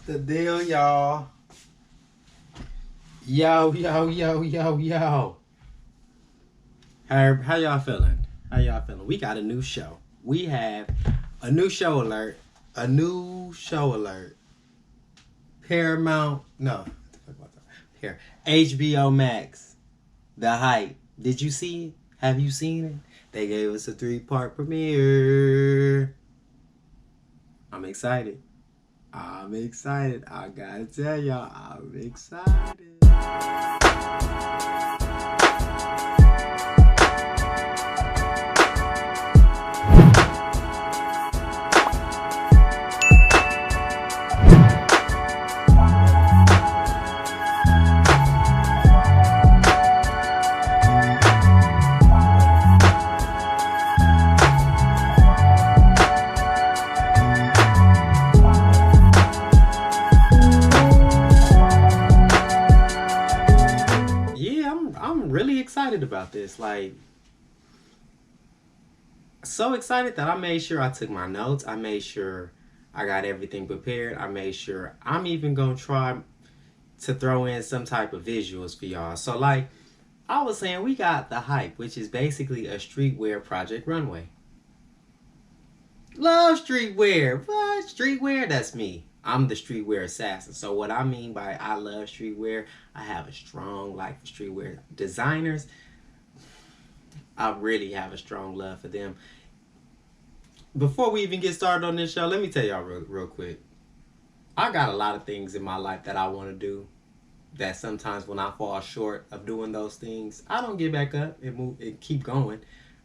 The deal, y'all. Yo. How y'all feeling? We got a new show. We have a new show alert. Paramount, no. Here. HBO Max. The Hype. Did you see it? Have you seen it? They gave us a 3-part premiere. I'm excited. I gotta tell y'all, I'm excited. I'm really excited about this. Like, so excited that I made sure I took my notes. I made sure I got everything prepared. I made sure I'm even gonna try to throw in some type of visuals for y'all. So like I was saying, we got The Hype, which is basically a streetwear project runway. Love streetwear. What? Streetwear? That's me. I'm the streetwear assassin. So what I mean by I love streetwear, I have a strong like for streetwear designers. I really have a strong love for them. Before we even get started on this show, let me tell y'all real quick. I got a lot of things in my life that I want to do, that sometimes when I fall short of doing those things, I don't get back up and keep going.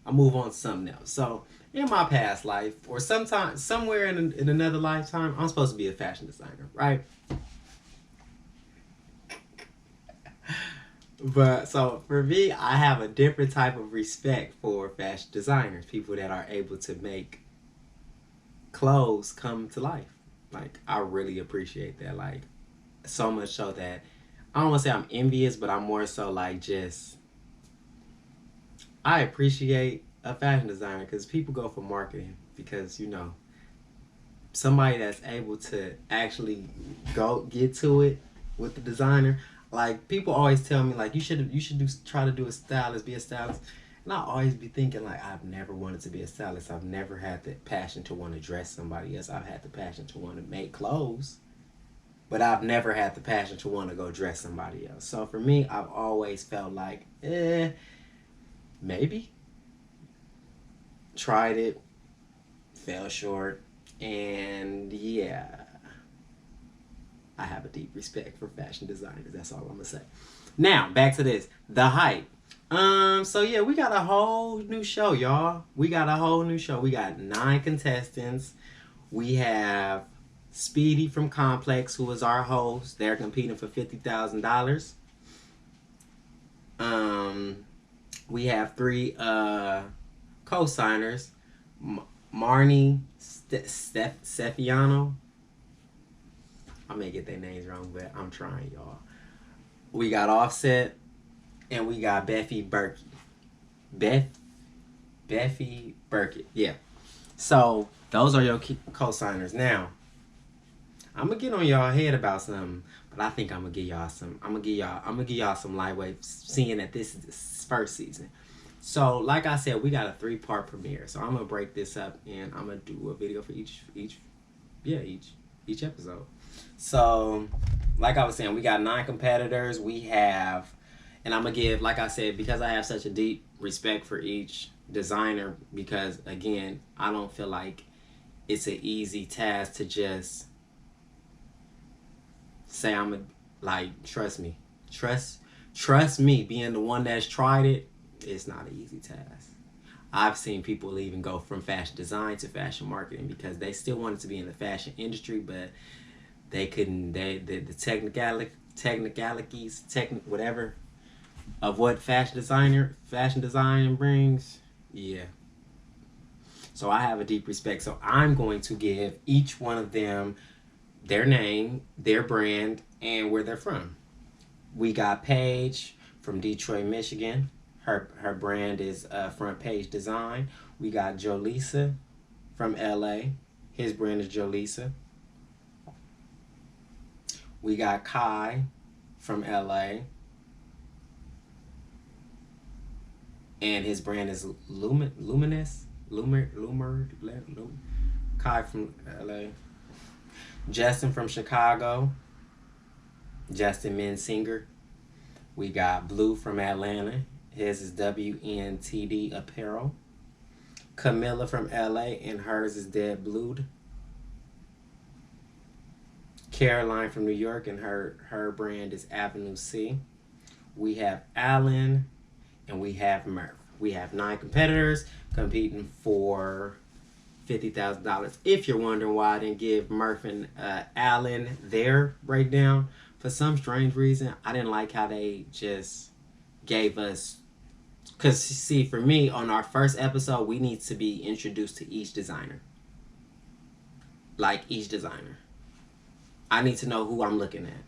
I move on to something else. So in my past life, or sometimes somewhere in another lifetime, I'm supposed to be a fashion designer, right? But so for me, I have a different type of respect for fashion designers, people that are able to make clothes come to life. Like, I really appreciate that. Like, so much so that I don't want to say I'm envious, but I'm more so like just, I appreciate a fashion designer because people go for marketing because, you know, somebody that's able to actually go get to it with the designer. Like, people always tell me like you should try to do a stylist, be a stylist. And I always be thinking like, I've never wanted to be a stylist. I've never had the passion to want to dress somebody else. I've had the passion to want to make clothes, but I've never had the passion to want to go dress somebody else. So for me, I've always felt like, maybe. Tried it, fell short, and yeah, I have a deep respect for fashion designers. That's all I'm gonna say. Now, back to this, The Hype. So yeah, we got a whole new show, y'all. We got 9 contestants. We have Speedy from Complex, who is our host. They're competing for $50,000. We have 3 co-signers, Marnie Stefiano. I may get their names wrong, but I'm trying, y'all. We got Offset, and we got Beffy Burkett. Beffy Burkett, yeah. So those are your co-signers. Now, I'm gonna get on y'all head about something, but I think I'm gonna give y'all some lightweight, seeing that this is the first season. So, like I said, we got a 3-part premiere. So I'm gonna break this up and I'm gonna do a video for each episode. So, like I was saying, we got 9 competitors. We have, and I'm gonna give, like I said, because I have such a deep respect for each designer, because again, I don't feel like it's an easy task to just say trust me, being the one that's tried it. It's not an easy task. I've seen people even go from fashion design to fashion marketing because they still wanted to be in the fashion industry, but they couldn't. The technicalities, whatever, of what fashion design brings. Yeah. So I have a deep respect. So I'm going to give each one of them their name, their brand, and where they're from. We got Paige from Detroit, Michigan. Her brand is Front Page Design. We got Jolisa from LA. His brand is Jolisa. We got Kai from LA. And his brand is Luminous. Kai from LA. Justin from Chicago. Justin Mensinger. We got Blue from Atlanta. His is WNTD Apparel. Camilla from LA, and hers is Dead Blued. Caroline from New York, and her brand is Avenue C. We have Alan, and we have Murph. We have 9 competitors competing for $50,000. If you're wondering why I didn't give Murph and Alan their breakdown, for some strange reason, I didn't like how they just gave us. Because, see, for me, on our first episode, we need to be introduced to each designer. Like, each designer. I need to know who I'm looking at.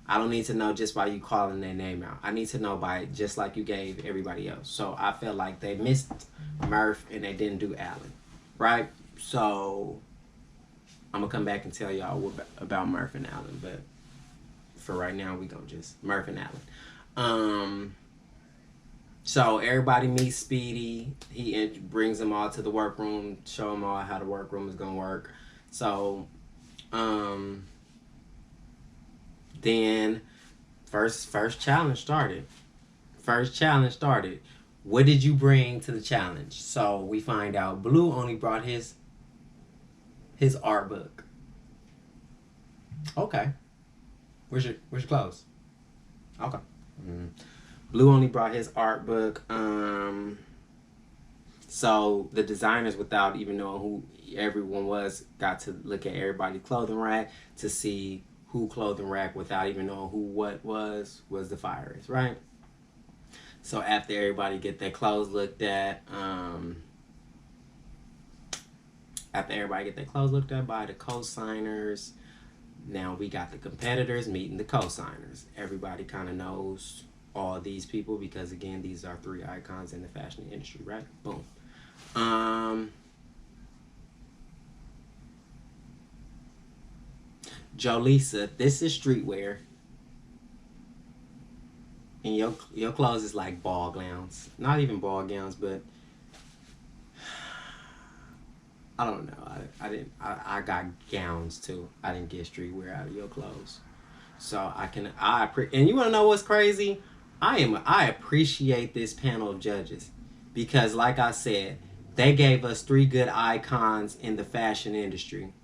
I don't need to know just by you calling their name out. I need to know by just like you gave everybody else. So, I felt like they missed Murph and they didn't do Alan. Right? So, I'm going to come back and tell y'all about Murph and Alan. But for right now, we going to just Murph and Alan. So everybody meets Speedy. He brings them all to the workroom, show them all how the workroom is gonna work. So, then first challenge started. What did you bring to the challenge? So we find out Blue only brought his art book. Okay. Where's your clothes? Okay. Mm-hmm. Blue only brought his art book. So the designers, without even knowing who everyone was, got to look at everybody's clothing rack to see who clothing rack without even knowing who what was the fires, right? So after everybody get their clothes looked at, by the co-signers, now we got the competitors meeting the co-signers. Everybody kind of knows all these people because, again, these are 3 icons in the fashion industry, right? Boom. Jolisa, this is streetwear. And your clothes is like ball gowns. Not even ball gowns, but I don't know. I got gowns too. I didn't get streetwear out of your clothes. So and you want to know what's crazy? I appreciate this panel of judges because, like I said, they gave us 3 good icons in the fashion industry.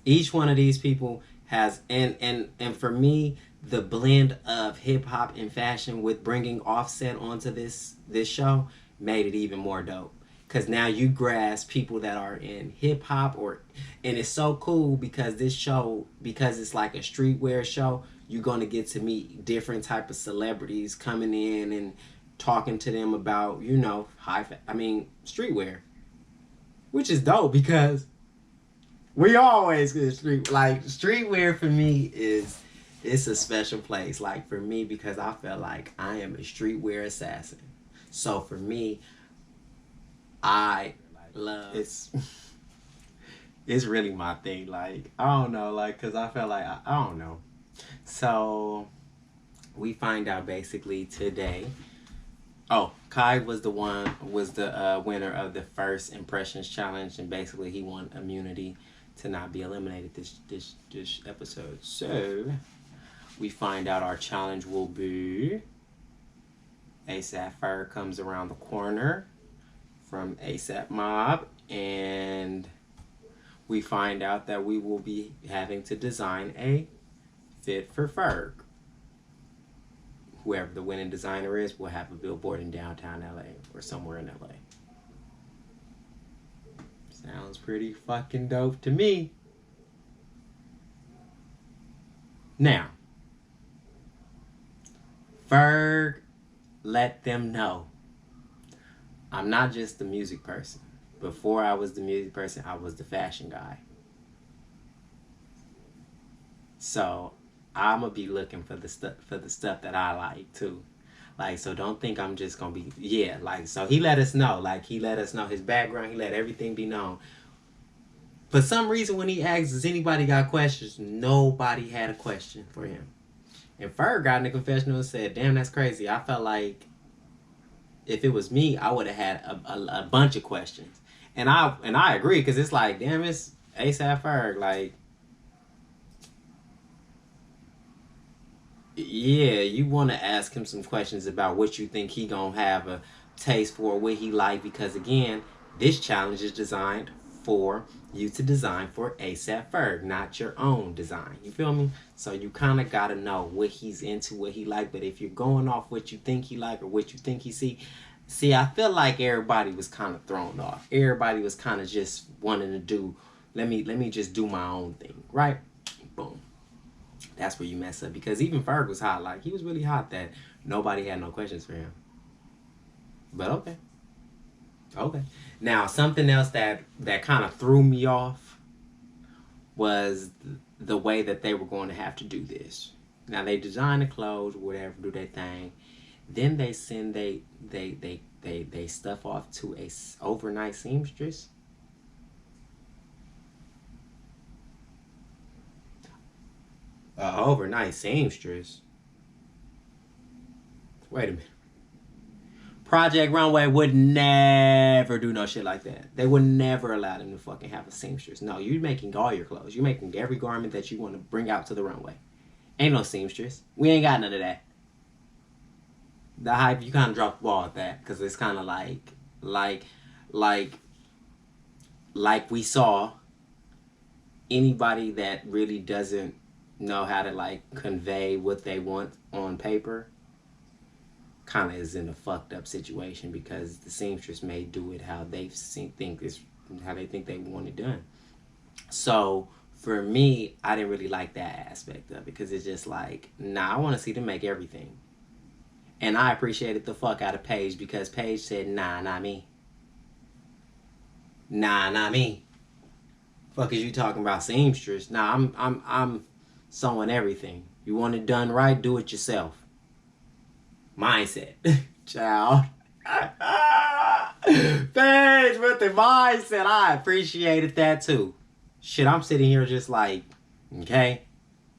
Each one of these people has, and for me, the blend of hip hop and fashion with bringing Offset onto this show made it even more dope. Because now you grasp people that are in hip hop, and it's so cool because this show, because it's like a streetwear show, you're going to get to meet different type of celebrities coming in and talking to them about, streetwear. Which is dope because we always get streetwear for me it's a special place. Like for me, because I feel like I am a streetwear assassin. So for me, I love it's really my thing. Like, I don't know, like, because I felt like, I don't know. So, we find out basically today. Oh, Kai was the winner of the first impressions challenge, and basically he won immunity to not be eliminated this episode. So, we find out our challenge will be ASAP Ferg comes around the corner from ASAP Mob, and we find out that we will be having to design a fit for Ferg. Whoever the winning designer is will have a billboard in downtown LA or somewhere in LA. Sounds pretty fucking dope to me. Now, Ferg let them know I'm not just the music person. Before I was the music person, I was the fashion guy. So I'm gonna be looking for the stuff that I like too. Like, so don't think I'm just gonna be so he let us know. Like, he let us know his background. He let everything be known. For some reason, when he asked, does anybody got questions? Nobody had a question for him. And Ferg got in the confessional and said, damn, that's crazy. I felt like if it was me, I would have had a bunch of questions. And I agree, because it's like, damn, it's ASAP Ferg. Like, yeah, you want to ask him some questions about what you think he gonna have a taste for, what he like, because again, this challenge is designed for you to design for ASAP Ferg, not your own design. You feel me? So you kind of got to know what he's into, what he like. But if you're going off what you think he like or what you think he see, I feel like everybody was kind of thrown off. Everybody was kind of just wanting to do, let me just do my own thing, right? Boom. That's where you mess up, because even Ferg was hot. Like, he was really hot that nobody had no questions for him. But okay. Now, something else that kind of threw me off was the way that they were going to have to do this. Now, they design the clothes, whatever, do their thing. Then they send they stuff off to a overnight seamstress. Overnight seamstress? Wait a minute. Project Runway would never do no shit like that. They would never allow them to fucking have a seamstress. No, you're making all your clothes. You're making every garment that you want to bring out to the runway. Ain't no seamstress. We ain't got none of that. The hype, you kind of dropped the ball at that, because it's kind of like we saw anybody that really doesn't know how to like convey what they want on paper kind of is in a fucked up situation, because the seamstress may do it how they think they want it done. So for me, I didn't really like that aspect of it, because it's just like, nah, I want to see them make everything. And I appreciated the fuck out of Paige, because Paige said, nah, not me. Nah, not me. Fuck is you talking about, seamstress? Nah, I'm sewing everything. You want it done right, do it yourself. Mindset. Child. Paige with the mindset. I appreciated that too. Shit, I'm sitting here just like, okay,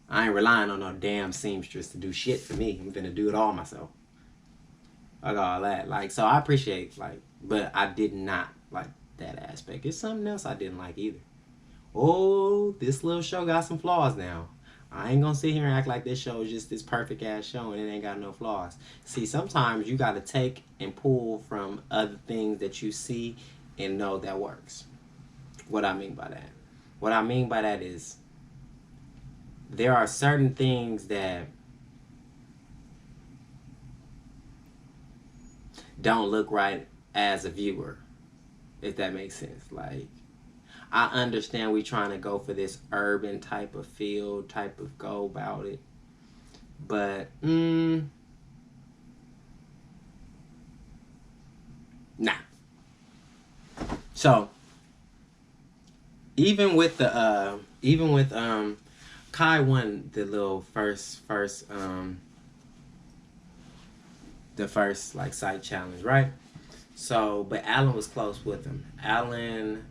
I ain't relying on no damn seamstress to do shit for me. I'm gonna do it all myself. Like all that. Like, so I appreciate, like, but I did not like that aspect. It's something else I didn't like either. Oh, this little show got some flaws now. I ain't gonna sit here and act like this show is just this perfect ass show and it ain't got no flaws. See, sometimes you gotta take and pull from other things that you see and know that works. What I mean by that? What I mean by that is, there are certain things that don't look right as a viewer, if that makes sense. Like, I understand we trying to go for this urban type of feel, type of go about it, but nah. So even with Kai won the little first the first like site challenge, right? So, but Alan was close with him. Alan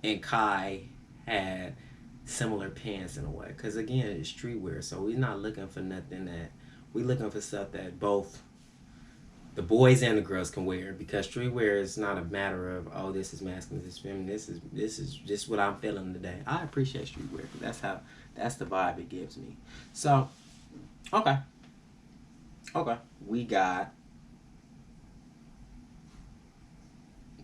and Kai had similar pants in a way, because again, it's streetwear, so we're not looking for nothing that we looking for stuff that both the boys and the girls can wear, because streetwear is not a matter of, oh, this is masculine, this is feminine, this is just what I'm feeling today. I appreciate streetwear, because that's the vibe it gives me. So okay, we got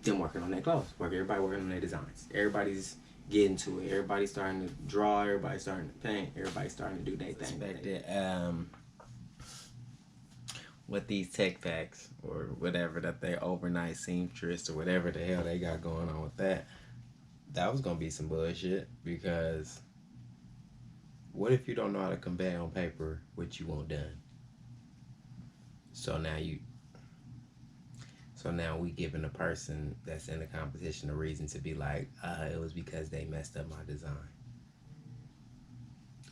them working on their clothes. Everybody working on their designs. Everybody's getting to it. Everybody's starting to draw. Everybody's starting to paint. Everybody's starting to do their thing. With these tech packs or whatever that they overnight seamstress or whatever the hell they got going on with that was gonna be some bullshit, because what if you don't know how to convey on paper what you want done? So now we giving a person that's in the competition a reason to be like, it was because they messed up my design.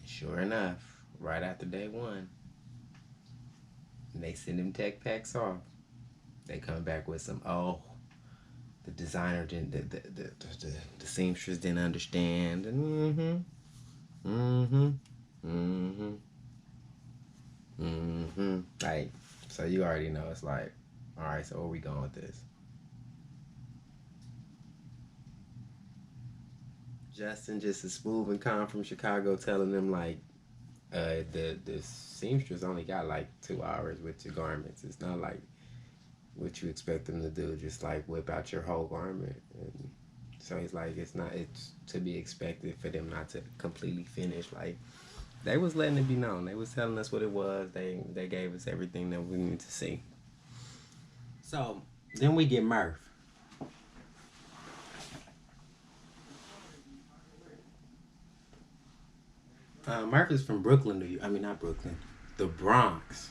Sure enough, right after day one, they send them tech packs off. They come back with some, the designer didn't, the seamstress didn't understand. Like, so you already know it's like, all right, so where we going with this? Justin just is smooth and calm from Chicago, telling them like, the seamstress only got like 2 hours with your garments. It's not like what you expect them to do, just like whip out your whole garment. And so he's like, it's to be expected for them not to completely finish. Like, they was letting it be known. They was telling us what it was. They gave us everything that we need to see. So then we get Murph. Murph is from Brooklyn, New York. I mean, not Brooklyn, the Bronx.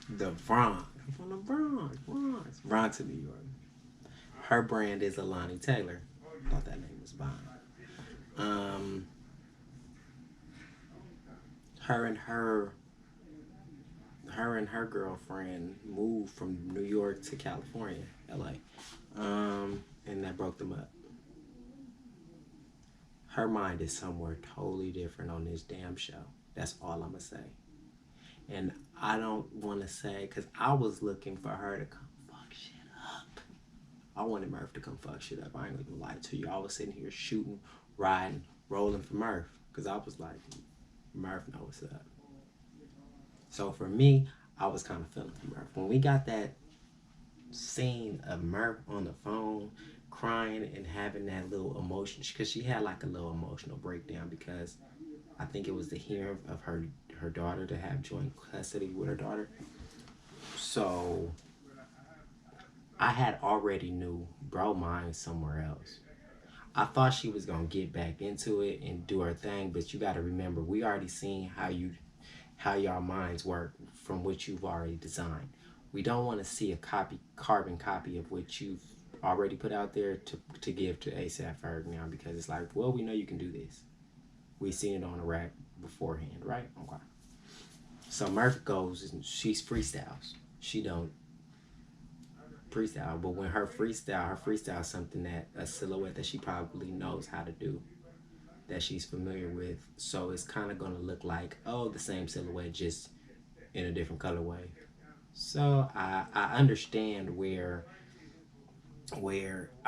The Bronx. I'm from the Bronx, New York. Her brand is Alani Taylor. Thought that name was fine. Um, her and her girlfriend moved from New York to California, LA, and that broke them up. Her mind is somewhere totally different on this damn show. That's all I'm gonna say. And I don't want to say, because I was looking for her to come fuck shit up. I wanted Murph to come fuck shit up. I ain't gonna lie to you. I was sitting here shooting, riding, rolling for Murph, because I was like, Murph knows what's up. So for me, I was kind of feeling for Murph. When we got that scene of Murph on the phone crying and having that little emotion, because she had like a little emotional breakdown, because I think it was the hearing of her daughter, to have joint custody with her daughter. So I had already knew bro mind somewhere else. I thought she was gonna get back into it and do her thing, but you got to remember, we already seen how y'all minds work from what you've already designed. We don't want to see a carbon copy of what you've already put out there to give to A AP Ferg now, because it's like, well, we know you can do this. We seen it on the rack beforehand, right? Okay. So Murph goes and she's freestyles. She don't freestyle, but when her freestyle is something, that a silhouette that she probably knows how to do, that she's familiar with. So it's kind of gonna look like, oh, the same silhouette, just in a different colorway. So I understand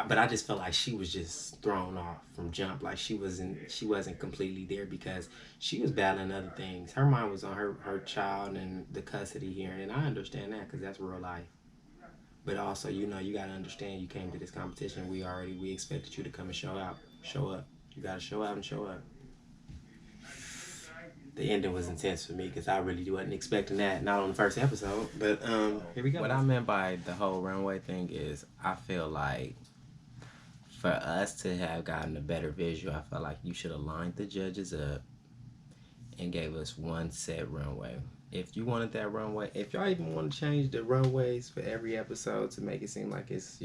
but I just felt like she was just thrown off from jump. Like she wasn't completely there, because she was battling other things. Her mind was on her child and the custody hearing, and I understand that, because that's real life. But also, you gotta understand, you came to this competition. We expected you to come and show up. You gotta show out and show up. The ending was intense for me, because I really wasn't expecting that, not on the first episode. But here we go. What I meant by the whole runway thing is, I feel like for us to have gotten a better visual, I felt like you should have lined the judges up and gave us one set runway. If you wanted that runway, if y'all even want to change the runways for every episode to make it seem like it's,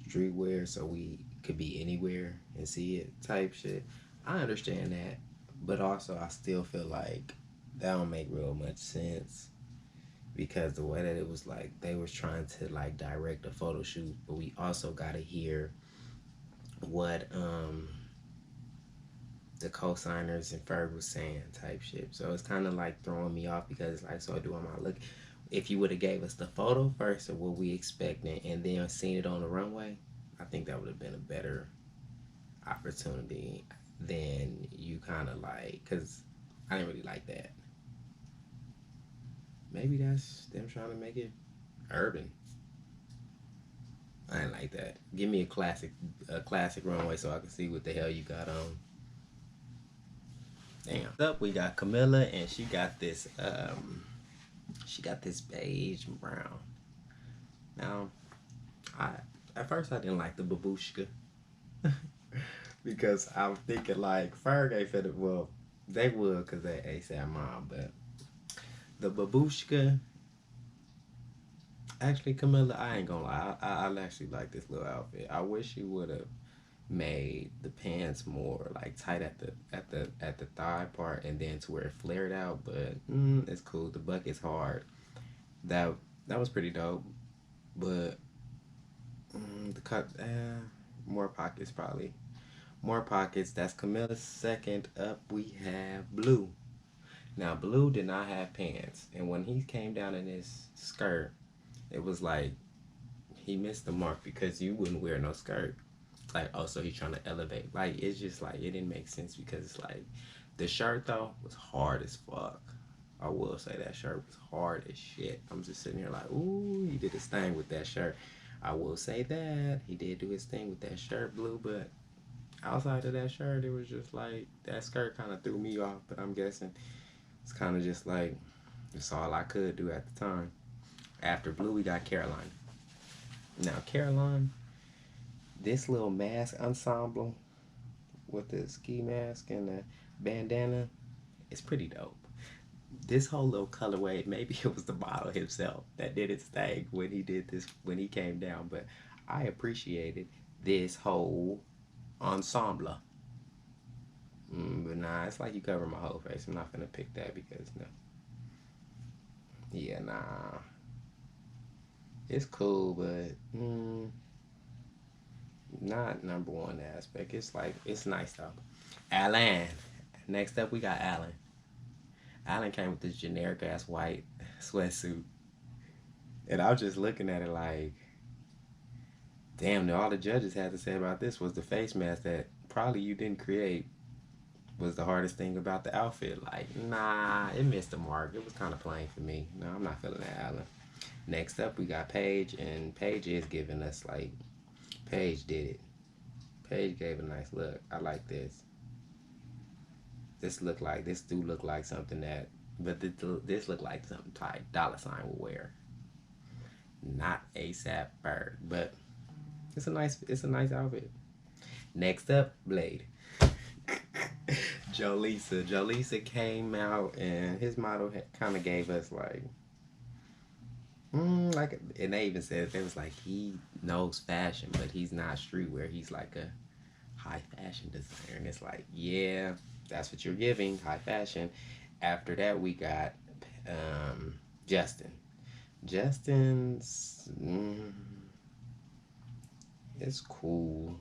streetwear, so we could be anywhere and see it type shit, I understand that. But also, I still feel like that don't make real much sense, because the way that it was like, they was trying to like direct a photo shoot, but we also gotta hear what the co-signers and Ferg was saying type shit. So it's kind of like throwing me off, because it's like, so do I look? If you would have gave us the photo first of what we expecting and then seen it on the runway, I think that would have been a better opportunity than you kind of like, because I didn't really like that. Maybe that's them trying to make it urban. I didn't like that. Give me a classic runway so I can see what the hell you got on. Damn. Up, we got Camilla, and she got this beige brown. Now, at first I didn't like the babushka. Because I'm thinking like, Ferg ain't finna, well, they would, because they ASAP mom, but the babushka, actually, Camilla, I ain't gonna lie, I actually like this little outfit. I wish you would have made the pants more like tight at the thigh part, and then to where it flared out, but it's cool. The bucket's hard. That was pretty dope, but The cut, more pockets probably. More pockets. That's Camilla's. Second up, we have Blue. Now, Blue did not have pants, and when he came down in his skirt, it was like he missed the mark because you wouldn't wear no skirt. Like, oh, so he's trying to elevate. Like, it's just like it didn't make sense because it's like the shirt though was hard as fuck. I will say that shirt was hard as shit. I'm just sitting here like, ooh, he did his thing with that shirt. I will say that he did do his thing with that shirt, Blue, but outside of that shirt, it was just like that skirt kind of threw me off. But I'm guessing it's kind of just like it's all I could do at the time. After Blue, we got Caroline. Now, Caroline, this little mask ensemble with the ski mask and the bandana, it's pretty dope. This whole little colorway, maybe it was the model himself that did his thing when he did this, when he came down, but I appreciated this whole ensemble. But nah, it's like you cover my whole face. I'm not gonna pick that because no. Yeah, nah. It's cool, but not number one aspect. It's like, it's nice though. Alan. Next up, we got Alan. Alan came with this generic ass white sweatsuit. And I was just looking at it like, damn, all the judges had to say about this was the face mask that probably you didn't create was the hardest thing about the outfit. Like, nah, it missed the mark. It was kind of plain for me. No, I'm not feeling that, Alan. Next up, we got Paige, and Paige is giving us, like, Paige did it. Paige gave a nice look. I like this. This do look like something that, but this look like something Ty Dollar Sign will wear. Not ASAP Ferg, but it's a nice outfit. Next up, Blade. Jolisa came out, and his model kind of gave us like, and they even said it was like he knows fashion, but he's not streetwear. He's like a high fashion designer, and it's like, yeah, that's what you're giving, high fashion. After that, we got Justin. Justin's it's cool.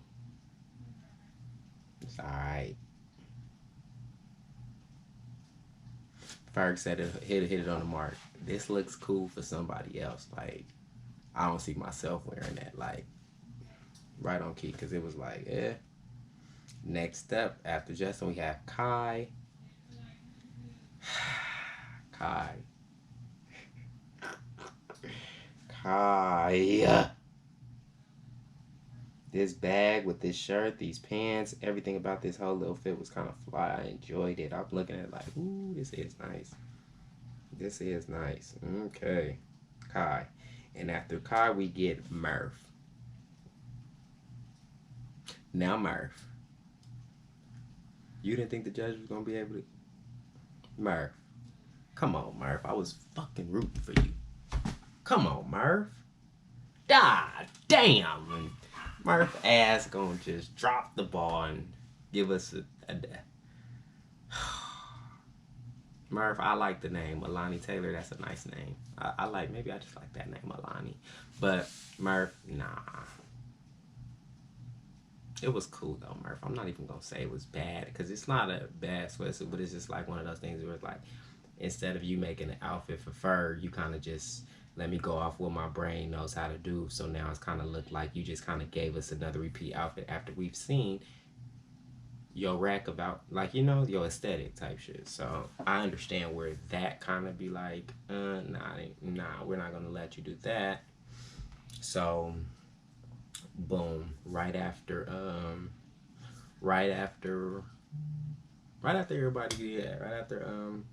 It's alright. Ferg said it hit it on the mark. This looks cool for somebody else. Like, I don't see myself wearing that. Like, right on key, because it was like, eh. Next up, after Justin, we have Kai. Kai. This bag with this shirt, these pants, everything about this whole little fit was kind of fly. I enjoyed it. I'm looking at it like, ooh, this is nice. This is nice. Okay. Kai. And after Kai, we get Murph. Now, Murph. You didn't think the judge was going to be able to... Murph. Come on, Murph. I was fucking rooting for you. Come on, Murph. God damn. And Murph ass gonna just drop the ball and give us a Murph, I like the name. Alani Taylor, that's a nice name. I like, maybe I just like that name, Alani. But Murph, nah. It was cool though, Murph. I'm not even gonna say it was bad, because it's not a bad sweatsuit, but it's just like one of those things where it's like, instead of you making an outfit for Ferg, you kind of just let me go off what my brain knows how to do. So now it's kind of looked like you just kind of gave us another repeat outfit after we've seen your rack about, like, you know, your aesthetic type shit. So I understand where that kind of be like, nah, we're not gonna let you do that. So boom, right after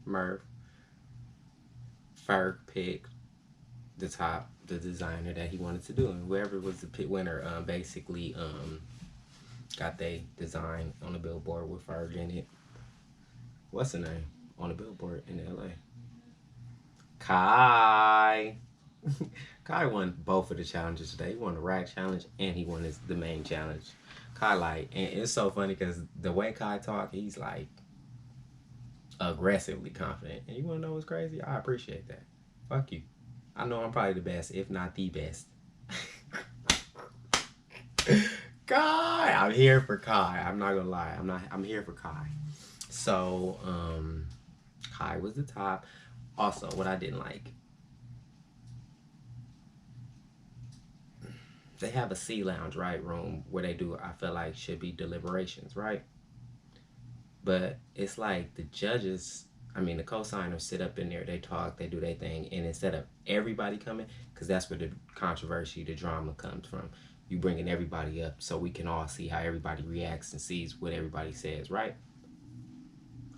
Murph, Ferg picked the designer that he wanted to do, and whoever was the pit winner basically got they design on the billboard with Ferg in it. What's the name on the billboard in LA? Kai. Kai won both of the challenges today. He won the rack challenge and he won the main challenge. Kai, like, and it's so funny because the way Kai talk, he's like aggressively confident. And you wanna know what's crazy? I appreciate that. Fuck you. I know I'm probably the best, if not the best. Kai, I'm here for Kai. I'm not gonna lie. I'm here for Kai. So, Kai was the top. Also, what I didn't like, they have a C lounge, right, room where they do, I feel like, should be deliberations, right? But it's like the judges, I mean, the co-signers sit up in there, they talk, they do their thing, and instead of everybody coming, because that's where the controversy, the drama comes from, you bringing everybody up so we can all see how everybody reacts and sees what everybody says, right?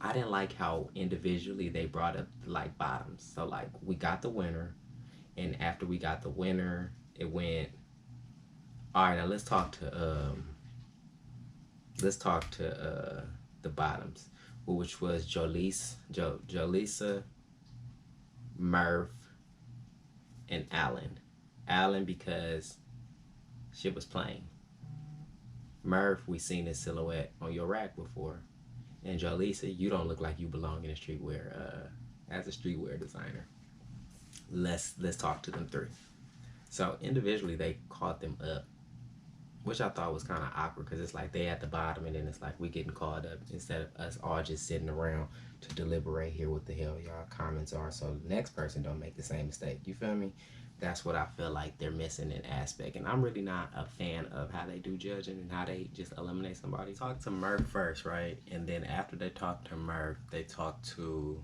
I didn't like how individually they brought up like bottoms. So like we got the winner, and after we got the winner, it went. All right, now let's talk to the bottoms, which was Jolisa, Murph, and Alan. Alan because shit was plain. Murph, we seen his silhouette on your rack before, and Jolisa, you don't look like you belong in a streetwear as a streetwear designer. Let's talk to them three. So individually, they caught them up, which I thought was kind of awkward because it's like they at the bottom and then it's like we getting called up instead of us all just sitting around to deliberate here what the hell y'all comments are so the next person don't make the same mistake. You feel me? That's what I feel like they're missing an aspect. And I'm really not a fan of how they do judging and how they just eliminate somebody. Talk to Murph first, right? And then after they talk to Murph, they talk to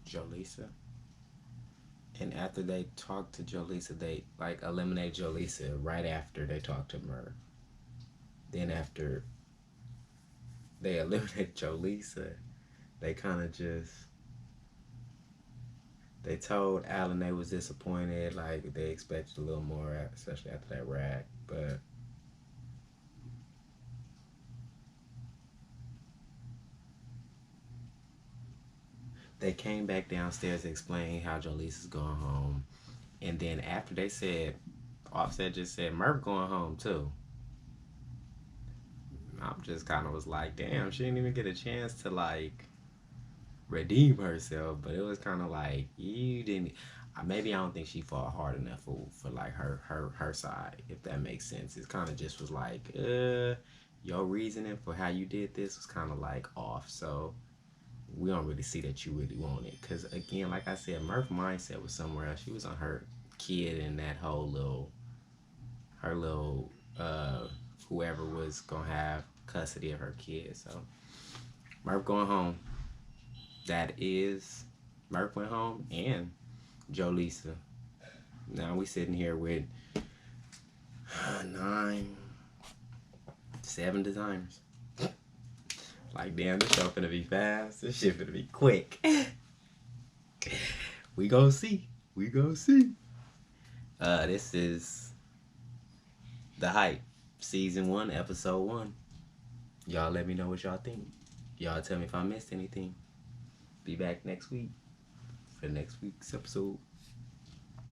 Jolisa. And after they talk to Jolisa, they like eliminate Jolisa right after they talk to Murph. Then after they eliminate Jolisa, they kind of just they told Alan they was disappointed, like they expected a little more, especially after that rack, but they came back downstairs to explain how Jolisa's going home. And then after they said, Offset just said, Murph going home too. I just kind of was like, damn, she didn't even get a chance to like redeem herself. But it was kind of like, you didn't. Maybe I don't think she fought hard enough for like her side, if that makes sense. It kind of just was like, your reasoning for how you did this was kind of like off. So we don't really see that you really want it. Because again, like I said, Murph's mindset was somewhere else. She was on her kid and that whole her little, whoever was going to have custody of her kid. So Murph going home. That is, Murph went home and Jolisa. Now we sitting here with 7 designers. Like, damn, this show finna be fast. This shit finna be quick. We gon' see. We gon' see. This is The Hype, Season 1, Episode 1. Y'all let me know what y'all think. Y'all tell me if I missed anything. Be back next week for next week's episode.